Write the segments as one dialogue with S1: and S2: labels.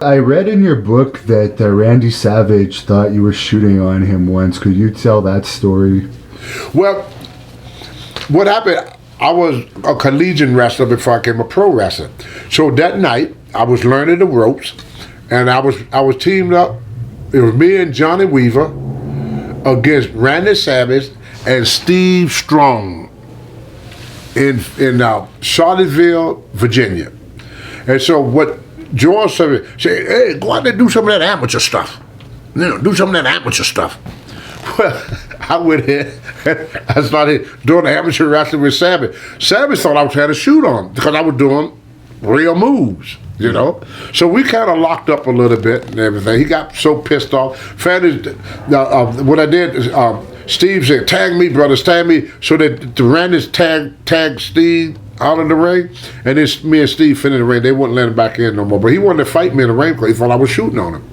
S1: I read in your book that Randy Savage thought you were shooting on him once. Could you tell that story?
S2: Well, what happened, I was a collegiate wrestler before I became a pro wrestler. So that night, I was learning the ropes, and I was teamed up. It was me and Johnny Weaver against Randy Savage and Steve Strong in Charlottesville, Virginia. And so what George said, hey, go out there and do some of that amateur stuff. Do some of that amateur stuff. Well, I went in and I started doing amateur wrestling with Savage. Savage thought I was trying to shoot on him because I was doing real moves, So we kind of locked up a little bit and everything. He got so pissed off. What I did is Steve said, tag me, brothers, tag me. So that the Randys tagged Steve out of the ring, and then me and Steve fit in the ring. They wouldn't let him back in no more. But he wanted to fight me in the ring because he thought I was shooting on him.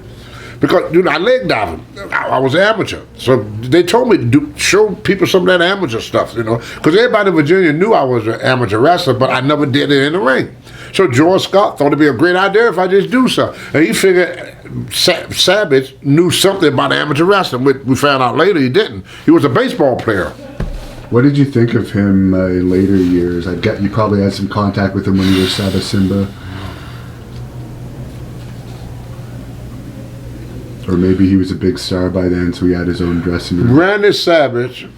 S2: Because I leg dived him. I was amateur. So they told me to show people some of that amateur stuff, Because everybody in Virginia knew I was an amateur wrestler, but I never did it in the ring. So George Scott thought it'd be a great idea if I just do something. And he figured Savage knew something about amateur wrestling. We found out later he didn't. He was a baseball player.
S1: What did you think of him in later years? I get you probably had some contact with him when you were Saba Simba. Or maybe he was a big star by then, so he had his own dressing room.
S2: Randy Savage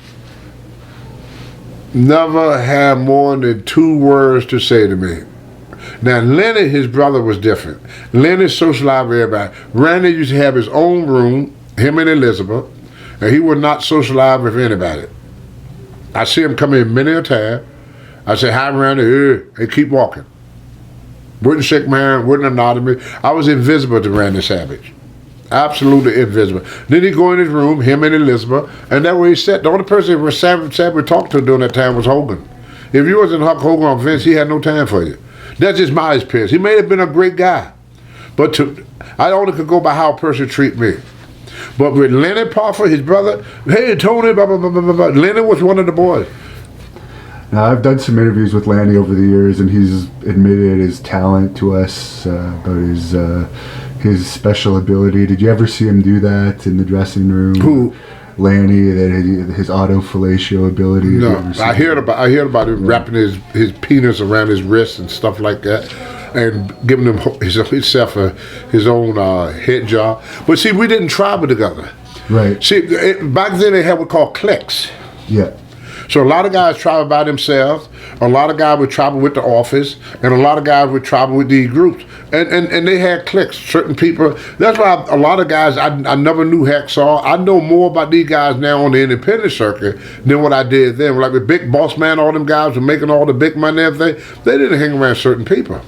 S2: never had more than 2 words to say to me. Now, Lenny, his brother, was different. Lenny socialized with everybody. Randy used to have his own room, him and Elizabeth, and he would not socialize with anybody. I see him come in many a time. I say, hi, Randy, and keep walking. Wouldn't shake my hand, wouldn't nod at me. I was invisible to Randy Savage. Absolutely invisible. Then he'd go in his room, him and Elizabeth, and that way he sat. The only person that Savage talked to during that time was Hogan. If you wasn't Hulk Hogan on Vince, he had no time for you. That's just my experience. He may have been a great guy, but I only could go by how a person treat me. But with Lenny Parford, his brother, hey, Tony, blah, blah, blah, blah, blah. Lenny was one of the boys.
S1: Now, I've done some interviews with Lanny over the years, and he's admitted his talent to us, about his special ability. Did you ever see him do that in the dressing room?
S2: Who?
S1: Lanny, his autofellatio ability.
S2: No, I heard about him wrapping his penis around his wrist and stuff like that, and giving himself his own head job. But see, we didn't travel together.
S1: Right.
S2: See, back then they had what we call cliques.
S1: Yeah.
S2: So a lot of guys travel by themselves, a lot of guys would travel with the office, and a lot of guys would travel with these groups. And they had cliques, certain people. That's why a lot of guys I never knew Hacksaw. I know more about these guys now on the independent circuit than what I did then. Like the Big Boss Man, all them guys were making all the big money and everything. They didn't hang around certain people.